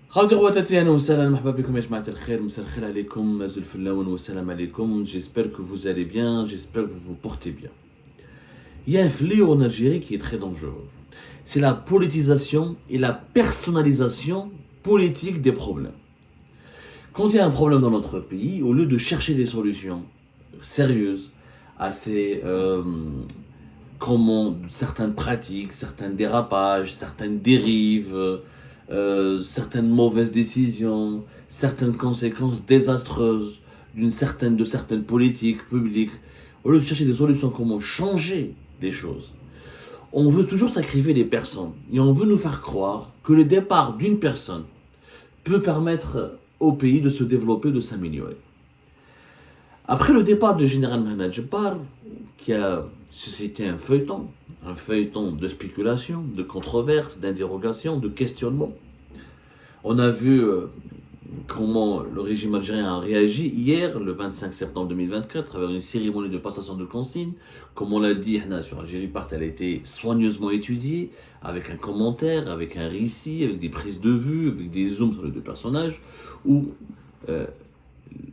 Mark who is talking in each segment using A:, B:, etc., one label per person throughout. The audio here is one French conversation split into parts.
A: خاوتي خواتاتي اهلا وسهلا مرحبا بكم يا جماعة الخير مساء الخير عليكم مازال فلاون والسلام عليكم. J'espère que vous allez bien, j'espère que vous vous portez bien. Il y a un fléau en Algérie qui est très dangereux. C'est la politisation et la personnalisation politique des problèmes. Quand il y a un problème dans notre pays, au lieu de chercher des solutions sérieuses à comment certaines pratiques, certains dérapages, certaines dérives, certaines mauvaises décisions, certaines conséquences désastreuses de certaines politiques publiques, au lieu de chercher des solutions, comment changer les choses, on veut toujours sacrifier les personnes et on veut nous faire croire que le départ d'une personne peut permettre au pays de se développer, de s'améliorer. Après le départ du général Mohamed Jebbar, qui a suscité un feuilleton de spéculation, de controverses, d'interrogations, de questionnements, on a vu comment le régime algérien a réagi hier, le 25 septembre 2024, à travers une cérémonie de passation de consignes. Comme on l'a dit, sur Algérie Part, elle a été soigneusement étudiée, avec un commentaire, avec un récit, avec des prises de vue, avec des zooms sur les deux personnages, où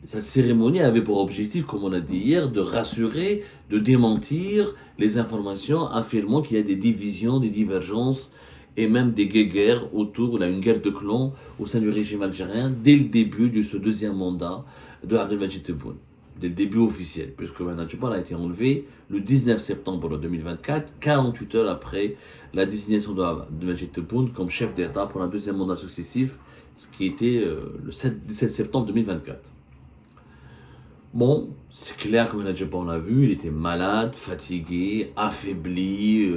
A: cette cérémonie avait pour objectif, comme on a dit hier, de rassurer, de démentir les informations affirmant qu'il y a des divisions, des divergences et même des guerres autour, une guerre de clans au sein du régime algérien dès le début de ce deuxième mandat de Abdelmadjid Tebboune, dès le début officiel, puisque Mohamed Jebbar a été enlevé le 19 septembre 2024, 48 heures après la désignation d'Abdelmadjid Tebboune comme chef d'État pour un deuxième mandat successif, ce qui était le 17 septembre 2024. Bon, c'est clair que Mohamed Jebbar, on l'a vu, il était malade, fatigué, affaibli,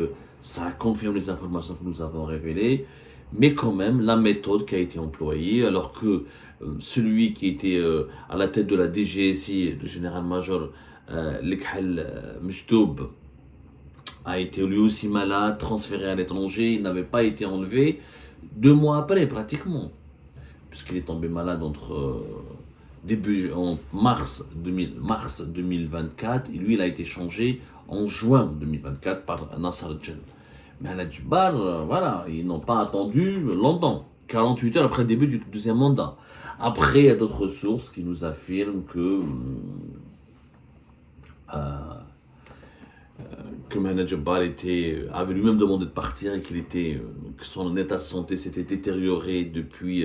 A: ça confirme les informations que nous avons révélées, mais quand même, la méthode qui a été employée, alors que celui qui était à la tête de la DGSI, le général-major Lekhal Mjdoub, a été lui aussi malade, transféré à l'étranger, il n'avait pas été enlevé 2 mois après, pratiquement, puisqu'il est tombé malade en mars 2024, et lui, il a été changé en juin 2024 par Nasser Jen. Mais Mohamed Jebbar, voilà, ils n'ont pas attendu longtemps, 48 heures après le début du deuxième mandat. Après, il y a d'autres sources qui nous affirment que Mohamed Jebbar avait lui-même demandé de partir et que son état de santé s'était détérioré depuis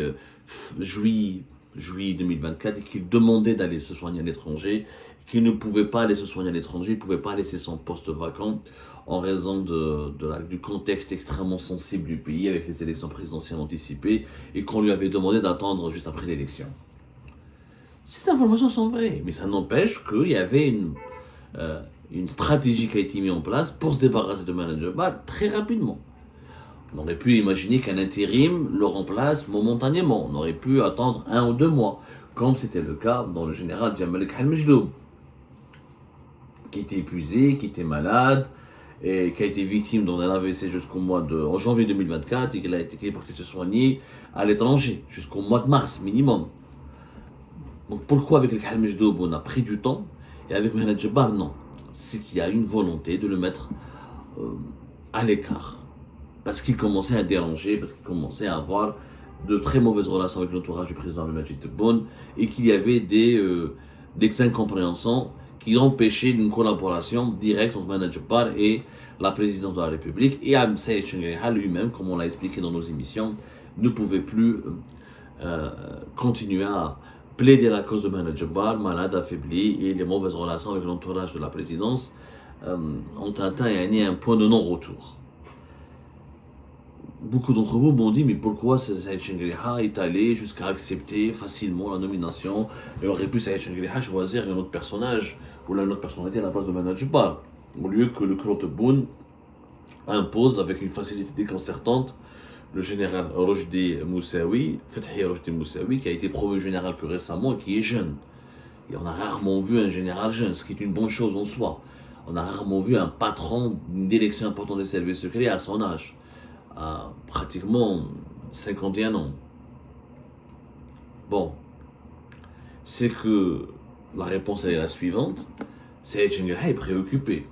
A: juillet 2024 et qu'il demandait d'aller se soigner à l'étranger, qu'il ne pouvait pas aller se soigner à l'étranger, il ne pouvait pas laisser son poste vacant en raison du contexte extrêmement sensible du pays avec les élections présidentielles anticipées et qu'on lui avait demandé d'attendre juste après l'élection. Ces informations sont vraies, mais ça n'empêche qu'il y avait une stratégie qui a été mise en place pour se débarrasser de Mohamed Jebbar très rapidement. On aurait pu imaginer qu'un intérim le remplace momentanément. On aurait pu attendre 1 ou 2 mois, comme c'était le cas dans le général Djemal Mjdoub, qui était épuisé, qui était malade, et qui a été victime d'un AVC en janvier 2024, et qui est parti se soigner à l'étranger, jusqu'au mois de mars minimum. Donc pourquoi avec Lekhal Mjdoub on a pris du temps, et avec Mohamed Jebbar non? C'est qu'il y a une volonté de le mettre à l'écart. Parce qu'il commençait à déranger, parce qu'il commençait à avoir de très mauvaises relations avec l'entourage du président Abdelmadjid Tebboune et qu'il y avait des incompréhensions qui empêchaient une collaboration directe entre Mohamed Jebbar et la présidence de la République. Et Saïd Chengheriha lui-même, comme on l'a expliqué dans nos émissions, ne pouvait plus continuer à plaider la cause de Mohamed Jebbar, malade, affaibli, et les mauvaises relations avec l'entourage de la présidence ont atteint un point de non-retour. Beaucoup d'entre vous m'ont dit, mais pourquoi Saïd Chengheriha est allé jusqu'à accepter facilement la nomination et aurait pu Saïd Chengheriha choisir un autre personnage ou une autre personnalité à la place de Mohamed Jebbar, au lieu que le clan Tebboune impose avec une facilité déconcertante le général Rojdi Moussaoui, Fethi Rojdi Moussaoui, qui a été promu général que récemment et qui est jeune. Et on a rarement vu un général jeune, ce qui est une bonne chose en soi. On a rarement vu un patron d'élection importante des services secrets à son âge, à pratiquement 51 ans. Bon, c'est que la réponse est la suivante. Saïd Chengheriha est préoccupé.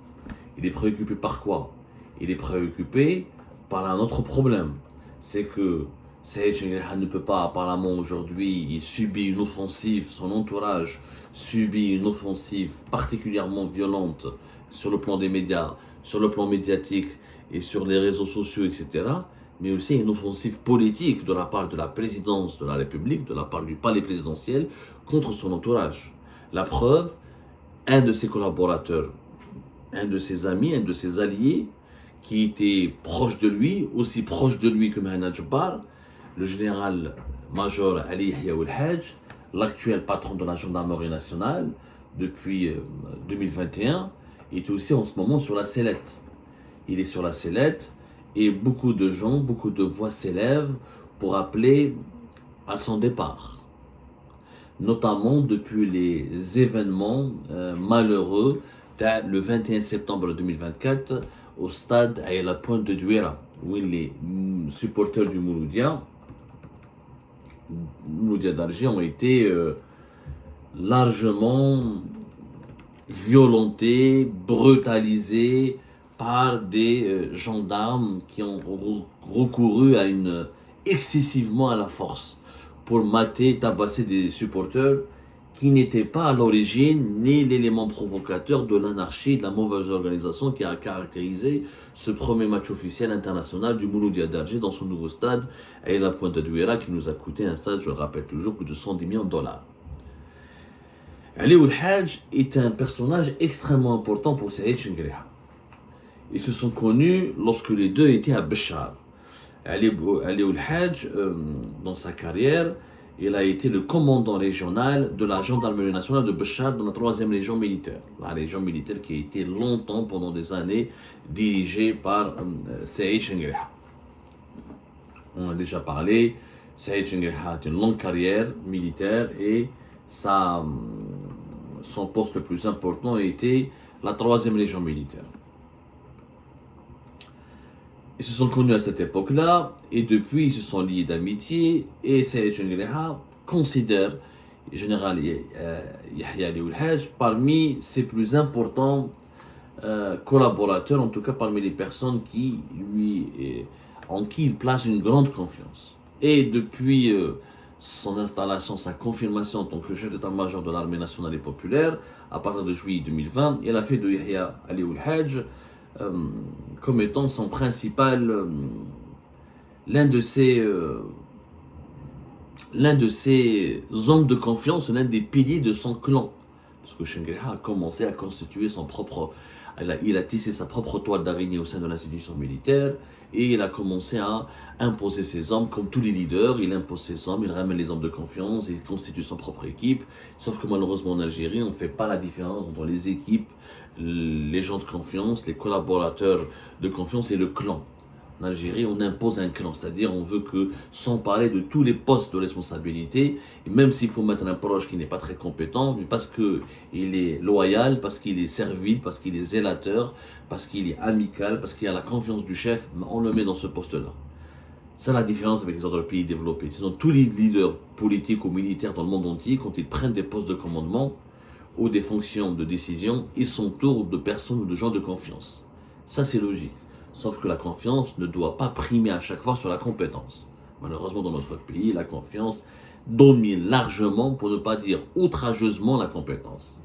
A: Il est préoccupé par quoi? Il est préoccupé par un autre problème. C'est que Saïd Chengrha ne peut pas, apparemment aujourd'hui, il subit une offensive, son entourage subit une offensive particulièrement violente sur le plan des médias, sur le plan médiatique et sur les réseaux sociaux, etc. Mais aussi une offensive politique de la part de la présidence de la République, de la part du palais présidentiel, contre son entourage. La preuve, un de ses collaborateurs, un de ses amis, un de ses alliés, qui était proche de lui, aussi proche de lui que Mahana Djabbar, le général-major Ali Yahya Haj, l'actuel patron de la gendarmerie nationale depuis 2021, est aussi en ce moment sur la sellette. Il est sur la sellette et beaucoup de gens, beaucoup de voix s'élèvent pour appeler à son départ. Notamment depuis les événements malheureux le 21 septembre 2024 au stade à la Pointe de Douira, où les supporters du Mouloudia d'Alger ont été largement violentés, brutalisés par des gendarmes qui ont recouru excessivement à la force pour mater, tabasser des supporters qui n'étaient pas à l'origine ni l'élément provocateur de l'anarchie, de la mauvaise organisation qui a caractérisé ce premier match officiel international du Mouloudia d'Alger dans son nouveau stade à la Pointe de Douira qui nous a coûté un stade, je le rappelle toujours, plus de 110 millions de dollars. Ali Haj est un personnage extrêmement important pour Saïd Chengrha. Ils se sont connus lorsque les deux étaient à Béchar. Ali Haj, dans sa carrière, il a été le commandant régional de la gendarmerie nationale de Béchar dans la 3e région militaire. La région militaire qui a été longtemps, pendant des années, dirigée par Saïd Chengrha. On a déjà parlé, Saïd Chengrha a une longue carrière militaire et son poste le plus important a été la 3e région militaire. Ils se sont connus à cette époque-là et depuis ils se sont liés d'amitié et Saïd Chengrha considère le général Yahya Haj parmi ses plus importants collaborateurs, en tout cas parmi les personnes en qui il place une grande confiance. Et depuis son installation, sa confirmation en tant que chef d'état-major de l'armée nationale et populaire, à partir de juillet 2020, il a fait de Yahya Haj comme étant son principal, l'un de ses hommes de confiance, l'un des piliers de son clan. Parce que Chengrha a commencé à constituer il a tissé sa propre toile d'araignée au sein de l'institution militaire et il a commencé à imposer ses hommes, comme tous les leaders, il impose ses hommes, il ramène les hommes de confiance, il constitue son propre équipe. Sauf que malheureusement en Algérie, on ne fait pas la différence entre les équipes, les gens de confiance, les collaborateurs de confiance et le clan. En Algérie, on impose un clan, c'est-à-dire on veut que s'emparer de tous les postes de responsabilité, et même s'il faut mettre un proche qui n'est pas très compétent, mais parce qu'il est loyal, parce qu'il est servile, parce qu'il est zélateur, parce qu'il est amical, parce qu'il a la confiance du chef, on le met dans ce poste-là. C'est la différence avec les autres pays développés. Sinon, tous les leaders politiques ou militaires dans le monde entier, quand ils prennent des postes de commandement ou des fonctions de décision, ils s'entourent de personnes ou de gens de confiance. Ça, c'est logique. Sauf que la confiance ne doit pas primer à chaque fois sur la compétence. Malheureusement, dans notre pays, la confiance domine largement, pour ne pas dire outrageusement, la compétence.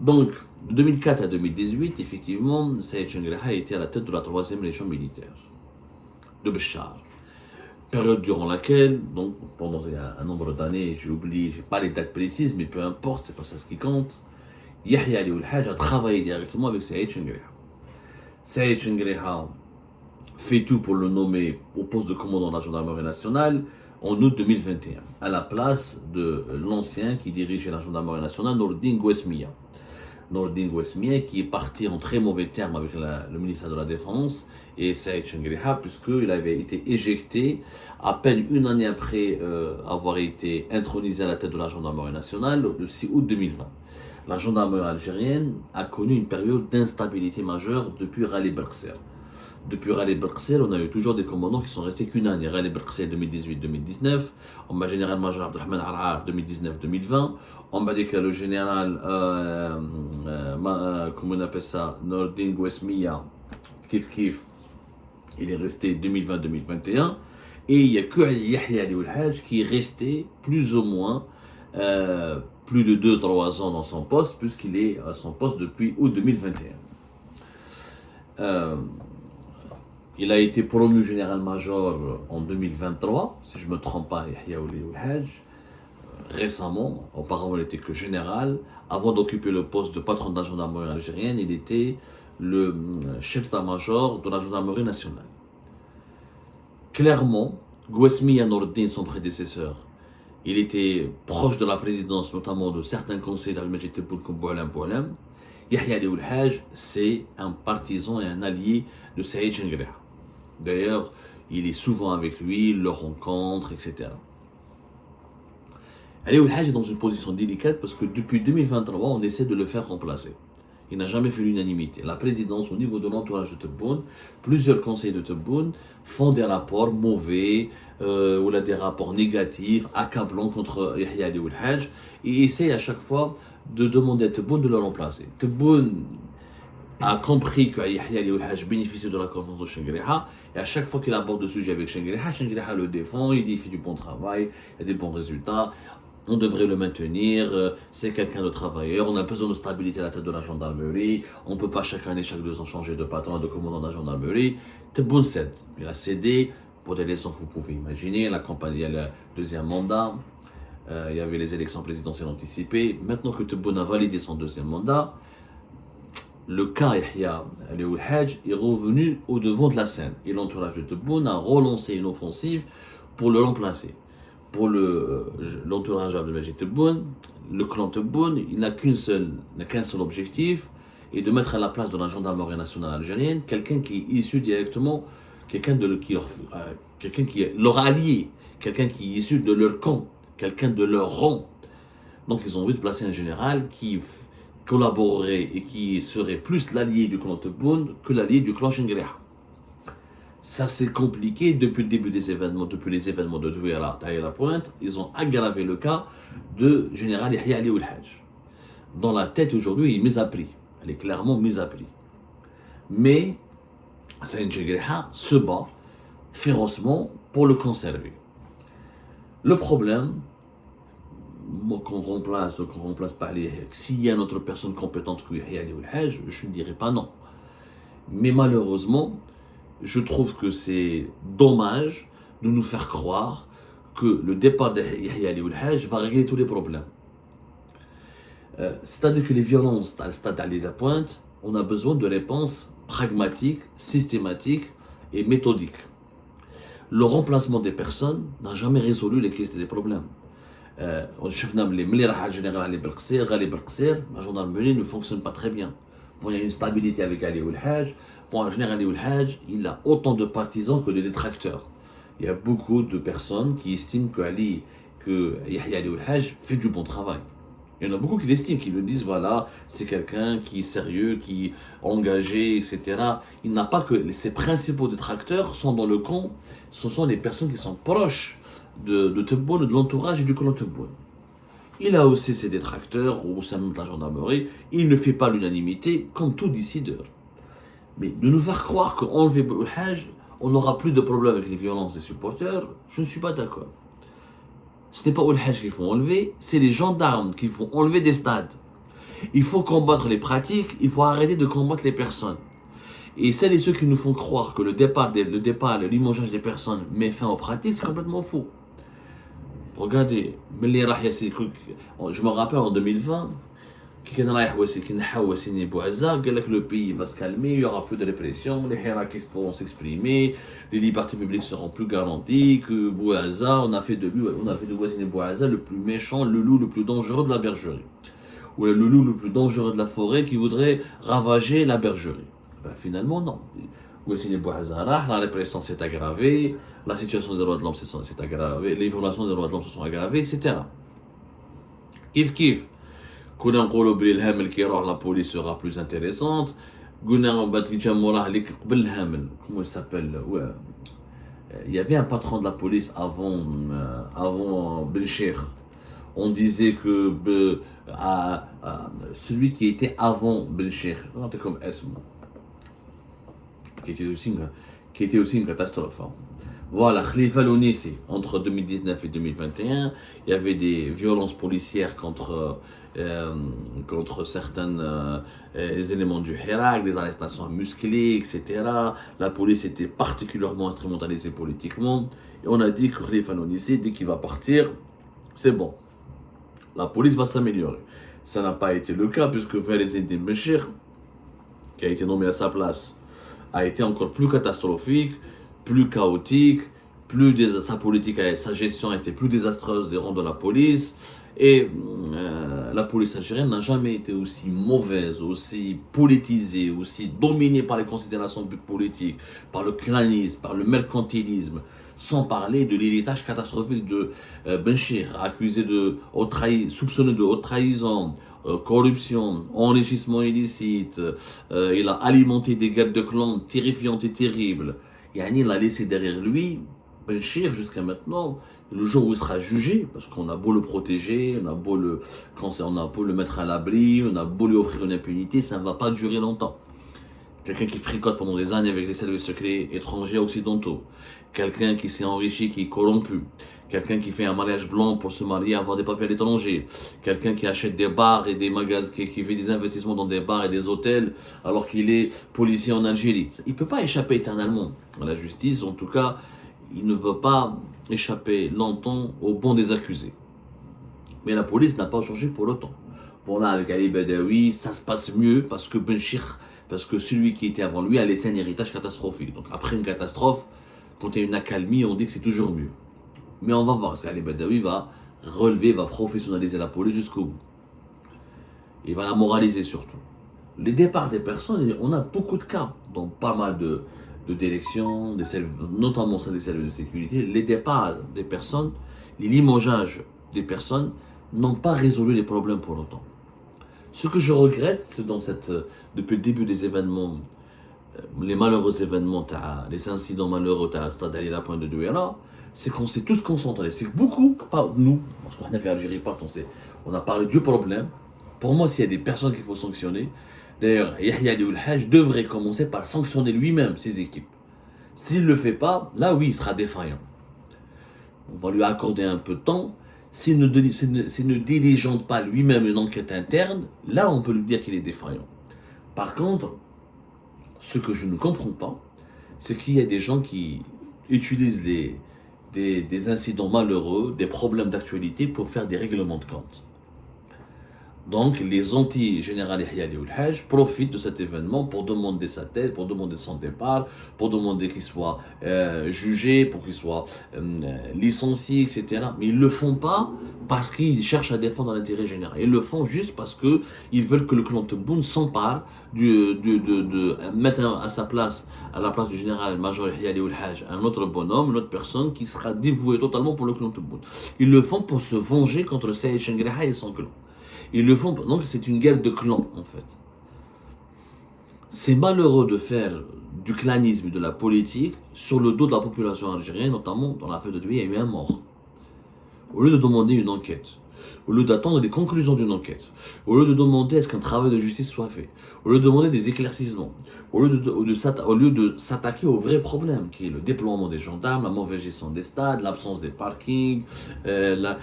A: Donc, de 2004 à 2018, effectivement, Saïd Chengrha était à la tête de la 3e région militaire de Béchar. Période durant laquelle, donc pendant un nombre d'années, j'ai pas les dates précises, mais peu importe, c'est pas ça ce qui compte, Yahya Haj a travaillé directement avec Saïd Chengrha. Saïd Chengrha fait tout pour le nommer au poste de commandant de la gendarmerie nationale en août 2021, à la place de l'ancien qui dirigeait la gendarmerie nationale, Nordine Gouesmia. Nordine Gouesmia qui est parti en très mauvais termes avec le ministère de la Défense et Saïd Chengrha, puisqu'il avait été éjecté à peine une année après avoir été intronisé à la tête de la gendarmerie nationale, le 6 août 2020. La gendarmerie algérienne a connu une période d'instabilité majeure depuis Rallye Berkser. Depuis Rallye Berkser, on a eu toujours des commandants qui sont restés qu'une année. Rallye Berkser 2018-2019, on a général-major Abdelrahman Ar'ar 2019-2020, on a dit que le général, comment on appelle ça, Nordine Gouesmia, Kif, il est resté 2020-2021. Et il n'y a que Yahya Ali Oulhaj qui est resté plus ou moins plus de 2-3 ans dans son poste, puisqu'il est à son poste depuis août 2021. Il a été promu général-major en 2023, si je ne me trompe pas, Yahya Ali Oulhaj, récemment. Auparavant, il n'était que général. Avant d'occuper le poste de patron de la gendarmerie algérienne, il était le chef d'état-major de la gendarmerie nationale. Clairement, Gouesmi Nourdine, son prédécesseur, il était proche de la présidence, notamment de certains conseils d'Al-Majid Tebboune comme Boualem Boualem. Yahya Ali Oulhaj, c'est un partisan et un allié de Saïd Chengriha. D'ailleurs, il est souvent avec lui, il le rencontre, etc. Ali Oulhaj est dans une position délicate parce que depuis 2023, on essaie de le faire remplacer. Il n'a jamais fait l'unanimité. La présidence, au niveau de l'entourage de Tebboune, plusieurs conseils de Tebboune font des rapports mauvais, ou là des rapports négatifs, accablants contre Yahya Ali Oulhaj, et essayent à chaque fois de demander à Tebboune de le remplacer. Tebboune a compris que Yahya Ali Oulhaj bénéficie de la confiance de Chengriha, et à chaque fois qu'il aborde le sujet avec Chengriha, Chengriha le défend, il dit qu'il fait du bon travail, il y a des bons résultats. On devrait le maintenir, c'est quelqu'un de travailleur, on a besoin de stabilité à la tête de la gendarmerie, on ne peut pas chaque année, chaque 2 ans changer de patron, de commandant de la gendarmerie. Tebboune cède. Il a cédé pour des raisons que vous pouvez imaginer. La campagne, il y a le deuxième mandat, il y avait les élections présidentielles anticipées. Maintenant que Tebboune a validé son deuxième mandat, le cas Yahya Ali Oulhaj est revenu au devant de la scène. Et l'entourage de Tebboune a relancé une offensive pour le remplacer. Pour l'entourage d'Abdelmajid Tebboune, le clan Tebboune, il n'a qu'un seul objectif, et de mettre à la place de la gendarmerie nationale algérienne quelqu'un qui est issu directement, quelqu'un qui est leur allié, quelqu'un qui est issu de leur camp, quelqu'un de leur rang. Donc ils ont envie de placer un général qui collaborerait et qui serait plus l'allié du clan Tebboune que l'allié du clan Chengriha. Ça c'est compliqué depuis le début des événements, depuis les événements de Douala, la Pointe, ils ont aggravé le cas de général Yahya Ali Oulhaj. Dans la tête aujourd'hui, il est mis à prix. Elle est clairement mise à prix. Mais Saïd Chengriha se bat férocement pour le conserver. Le problème, qu'on remplace par les... S'il y a une autre personne compétente que Yahya Ali Oulhaj, je ne dirais pas non. Mais malheureusement, je trouve que c'est dommage de nous faire croire que le départ de Yahya Ali Oulhaj va régler tous les problèmes. C'est-à-dire que les violences à le stade d'Ali la Pointe, on a besoin de réponses pragmatiques, systématiques et méthodiques. Le remplacement des personnes n'a jamais résolu les crises et les problèmes. La gendarmerie ne fonctionne pas très bien. Bon, il y a une stabilité avec Ali Oulhaj. Bon, le général Ali Oulhaj, il a autant de partisans que de détracteurs. Il y a beaucoup de personnes qui estiment que Yahya Ali Oulhaj fait du bon travail. Il y en a beaucoup qui l'estiment, qui le disent, voilà, c'est quelqu'un qui est sérieux, qui est engagé, etc. Il n'a pas que ses principaux détracteurs sont dans le camp, ce sont les personnes qui sont proches de Tebboune, de l'entourage et du clan Tebboune. Il a aussi ses détracteurs au sein de la gendarmerie, il ne fait pas l'unanimité comme tout décideur. Mais de nous faire croire qu'enlever Oulhaj, on n'aura plus de problème avec les violences des supporters, je ne suis pas d'accord. Ce n'est pas Oulhaj qu'il faut enlever, c'est les gendarmes qu'il faut enlever des stades. Il faut combattre les pratiques, il faut arrêter de combattre les personnes. Et celles et ceux qui nous font croire que le départ, le limogeage des personnes met fin aux pratiques, c'est complètement faux. Regardez, je me rappelle en 2020, le pays va se calmer, il y aura plus de répression, les hiérarchies pourront s'exprimer, les libertés publiques seront plus garanties, que Bouaza, on a fait de Bouassine Bouaza le plus méchant, le loup le plus dangereux de la bergerie. Ou le loup le plus dangereux de la forêt qui voudrait ravager la bergerie. Ben, finalement, non. Bouassine Bouaza, la répression s'est aggravée, la situation des droits de l'homme s'est aggravée, les violations des droits de l'homme se sont aggravées, etc. Kif. كنا نقولوا بلي الهامل كي يروح لا بوليس sera plus intéressante. قلنا بعد كي جا موراه اللي قبل الهامل comment il s'appelle il y avait un patron de la police avant Ben Cheikh. On disait que celui qui était avant Ben Cheikh, comme Esmo, qui était aussi une catastrophe. Voilà, Khalifa Lonissi, entre 2019 et 2021, il y avait des violences policières contre certains éléments du Hirak, des arrestations musclées, etc. La police était particulièrement instrumentalisée politiquement. Et on a dit que Khalifa Lonissi, dès qu'il va partir, c'est bon, la police va s'améliorer. Ça n'a pas été le cas puisque Eddin Béchir, qui a été nommé à sa place, a été encore plus catastrophique, plus chaotique, sa politique, sa gestion a été plus désastreuse des rangs de la police. Et la police algérienne n'a jamais été aussi mauvaise, aussi politisée, aussi dominée par les considérations politiques, par le clanisme, par le mercantilisme, sans parler de l'héritage catastrophique de Benchir, soupçonné de haute trahison, corruption, enrichissement illicite, il a alimenté des guerres de clans terrifiantes et terribles. Yani, il a laissé derrière lui, Benchir, jusqu'à maintenant, le jour où il sera jugé, parce qu'on a beau le protéger, on a beau le mettre à l'abri, on a beau lui offrir une impunité, ça ne va pas durer longtemps. Quelqu'un qui fricote pendant des années avec les services secrets étrangers occidentaux, quelqu'un qui s'est enrichi, qui est corrompu, quelqu'un qui fait un mariage blanc pour se marier, avoir des papiers à l'étranger, quelqu'un qui achète des bars et des magasins, qui fait des investissements dans des bars et des hôtels alors qu'il est policier en Algérie. Il ne peut pas échapper éternellement à la justice, en tout cas, il ne veut pas échapper longtemps au banc des accusés. Mais la police n'a pas changé pour autant. Bon là, avec Ali Badawi, ça se passe mieux parce que celui qui était avant lui a laissé un héritage catastrophique. Donc après une catastrophe, quand il y a une accalmie, on dit que c'est toujours mieux. Mais on va voir, parce qu'Ali Badawi va relever, va professionnaliser la police jusqu'au bout. Il va la moraliser surtout. Les départs des personnes, on a beaucoup de cas dans pas mal d'élections, notamment ça des services de sécurité. Les départs des personnes, les limogeages des personnes n'ont pas résolu les problèmes pour longtemps. Ce que je regrette, c'est depuis le début des événements, les malheureux événements, les incidents malheureux à Stade Ali La Pointe de Douala, c'est qu'on s'est tous concentrés. C'est que beaucoup, pas nous, parce qu'on a fait Algérie part, on a parlé du problème. Pour moi, s'il y a des personnes qu'il faut sanctionner, d'ailleurs, Yahya Alioune Haj devrait commencer par sanctionner lui-même ses équipes. S'il ne le fait pas, là oui, il sera défaillant. On va lui accorder un peu de temps. S'il ne diligente pas lui-même une enquête interne, là on peut lui dire qu'il est défaillant. Par contre, ce que je ne comprends pas, c'est qu'il y a des gens qui utilisent des incidents malheureux, des problèmes d'actualité pour faire des règlements de compte. Donc, les anti-général Yahya Alioune Haj profitent de cet événement pour demander sa tête, pour demander son départ, pour demander qu'il soit jugé, pour qu'il soit licencié, etc. Mais ils ne le font pas parce qu'ils cherchent à défendre l'intérêt général. Ils le font juste parce qu'ils veulent que le clan Tebboune s'empare de mettre à la place du général-major Yahya Alioune Haj, un autre bonhomme, une autre personne qui sera dévouée totalement pour le clan Tebboune. Ils le font pour se venger contre Saïd Chengraha et son clan. Ils le font, donc c'est une guerre de clans en fait. C'est malheureux de faire du clanisme et de la politique sur le dos de la population algérienne, notamment dans l'affaire de Douai, il y a eu un mort. Au lieu de demander une enquête, au lieu d'attendre les conclusions d'une enquête, au lieu de demander est-ce qu'un travail de justice soit fait, au lieu de demander des éclaircissements, au lieu de s'attaquer au vrai problème qui est le déploiement des gendarmes, la mauvaise gestion des stades, l'absence des parkings, la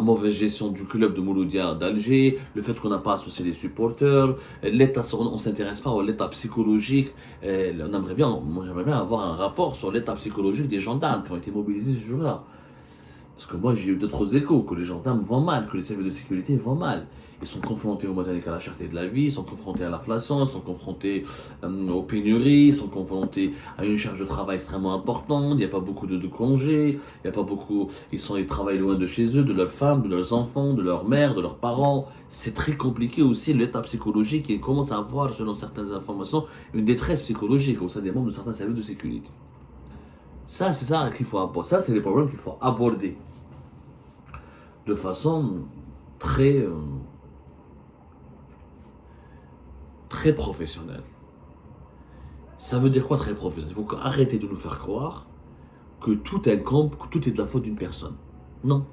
A: mauvaise gestion du club de Mouloudia d'Alger, le fait qu'on n'a pas associé les supporters, on ne s'intéresse pas à l'état psychologique. Moi j'aimerais bien avoir un rapport sur l'état psychologique des gendarmes qui ont été mobilisés ce jour-là. Parce que moi j'ai eu d'autres échos, que les gendarmes vont mal, que les services de sécurité vont mal. Ils sont confrontés au matériel à la cherté de la vie, ils sont confrontés à l'inflation, ils sont confrontés aux pénuries, ils sont confrontés à une charge de travail extrêmement importante, il n'y a pas beaucoup de congés, ils travaillent loin de chez eux, de leurs femmes, de leurs enfants, de leurs mères, de leurs parents. C'est très compliqué aussi l'état psychologique et ils commencent à avoir, selon certaines informations, une détresse psychologique au sein des membres de certains services de sécurité. Ça, c'est ça qu'il faut aborder. Ça, c'est les problèmes qu'il faut aborder de façon très professionnelle. Ça veut dire quoi très professionnel? Il faut arrêter de nous faire croire que tout incombe, que tout est de la faute d'une personne. Non.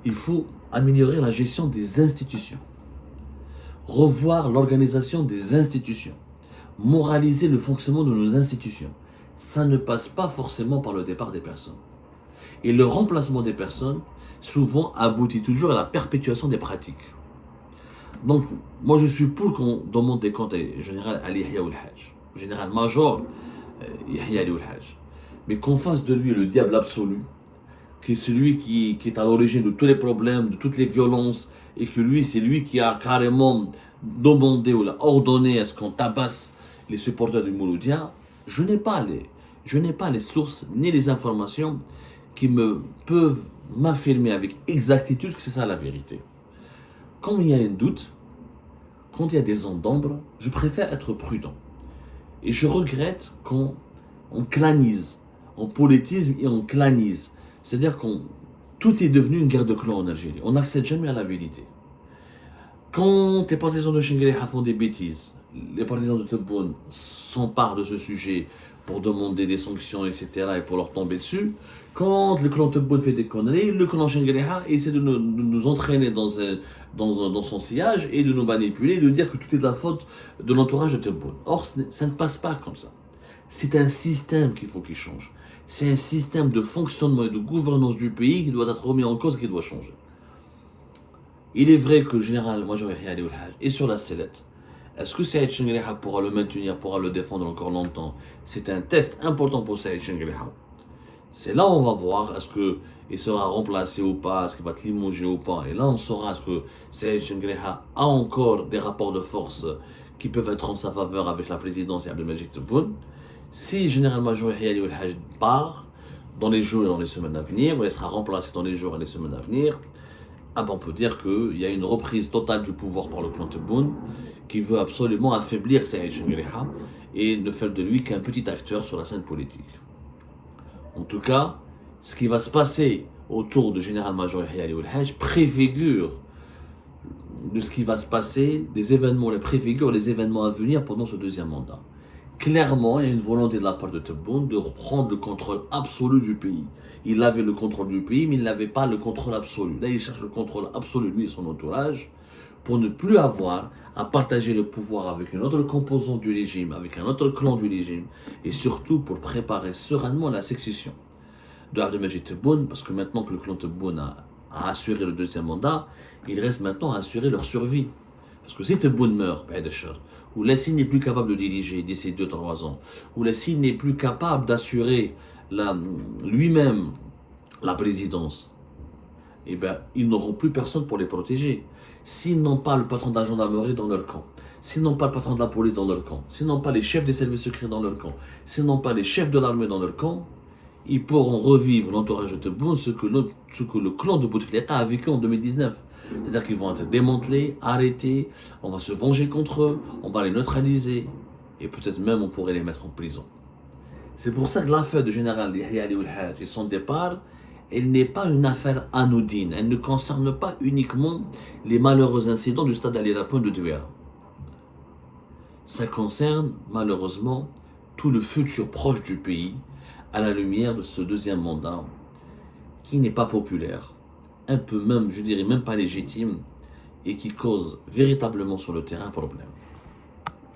A: Il faut améliorer la gestion des institutions. Revoir l'organisation des institutions. Moraliser le fonctionnement de nos institutions. ça ne passe pas forcément par le départ des personnes. Et le remplacement des personnes, souvent, aboutit toujours à la perpétuation des pratiques. Donc, moi je suis pour qu'on demande des comptes au général Ali Yahya Ould Hajj, au général major Yahya Ali Ould Hajj. Mais qu'on fasse de lui le diable absolu, qui est celui qui est à l'origine de tous les problèmes, de toutes les violences, et que lui, c'est lui qui a carrément demandé ou ordonné à ce qu'on tabasse les supporters du Mouloudia. Je n'ai pas les sources ni les informations qui me peuvent m'affirmer avec exactitude que c'est ça la vérité. Quand il y a un doute, quand il y a des ondes d'ombre, je préfère être prudent. Et je regrette qu'on clanise, on politisme et on clanise. C'est-à-dire qu'on tout est devenu une guerre de clans en Algérie. On n'accède jamais à la vérité. Quand les partisans de Chengueleha font des bêtises, les partisans de Tebboune s'emparent de ce sujet pour demander des sanctions, etc. et pour leur tomber dessus. Quand le clan Tebboune fait des conneries, le clan Chengueleha essaie de nous entraîner dans son sillage et de nous manipuler, de dire que tout est de la faute de l'entourage de Tebboune. Or, ça ne passe pas comme ça. C'est un système qu'il faut qu'il change. C'est un système de fonctionnement et de gouvernance du pays qui doit être remis en cause et qui doit changer. Il est vrai que le général major Yahya Ali Ould Hajj est sur la sellette. Est-ce que Saïd Chengueleha pourra le maintenir, pourra le défendre encore longtemps? C'est un test important pour Saïd Chengueleha. C'est là où on va voir est-ce qu'il sera remplacé ou pas, est-ce qu'il va être limogé ou pas. Et là on saura est-ce que Saïd Chengueleha a encore des rapports de force qui peuvent être en sa faveur avec la présidence et Abdelmajid Tebboune. Si le général-major Yahya Ali Ould Hajj part dans les jours et dans les semaines à venir, ou il sera remplacé dans les jours et les semaines à venir, on peut dire qu'il y a une reprise totale du pouvoir par le clan Tebboune qui veut absolument affaiblir Saïd Chengueleha et ne faire de lui qu'un petit acteur sur la scène politique. En tout cas, ce qui va se passer autour du général-major Yahya Ali Ould Hajj préfigure de ce qui va se passer, préfigure les événements à venir pendant ce deuxième mandat. Clairement, il y a une volonté de la part de Tebboune de reprendre le contrôle absolu du pays. Il avait le contrôle du pays, mais il n'avait pas le contrôle absolu. Là, il cherche le contrôle absolu, lui et son entourage, pour ne plus avoir à partager le pouvoir avec une autre composante du régime, avec un autre clan du régime, et surtout pour préparer sereinement la succession de Abdelmajid Tebboune, parce que maintenant que le clan Tebboune a assuré le deuxième mandat, il reste maintenant à assurer leur survie. Parce que si Tebboune meurt, ou Lassine n'est plus capable de diriger d'ici 2-3 ans, ou Lassine n'est plus capable d'assurer lui-même la présidence, eh bien, ils n'auront plus personne pour les protéger. S'ils n'ont pas le patron de la gendarmerie dans leur camp, s'ils n'ont pas le patron de la police dans leur camp, s'ils n'ont pas les chefs des services secrets dans leur camp, s'ils n'ont pas les chefs de l'armée dans leur camp, ils pourront revivre l'entourage de Tebboune, ce que le clan de Bouteflika a vécu en 2019. C'est-à-dire qu'ils vont être démantelés, arrêtés, on va se venger contre eux, on va les neutraliser, et peut-être même on pourrait les mettre en prison. C'est pour ça que l'affaire du général Yahya Ali Ould Hajj et son départ, elle n'est pas une affaire anodine. Elle ne concerne pas uniquement les malheureux incidents du stade Ali Lapointe de Douala. Ça concerne malheureusement tout le futur proche du pays à la lumière de ce deuxième mandat qui n'est pas populaire, un peu même, je dirais même pas légitime, et qui cause véritablement sur le terrain problème.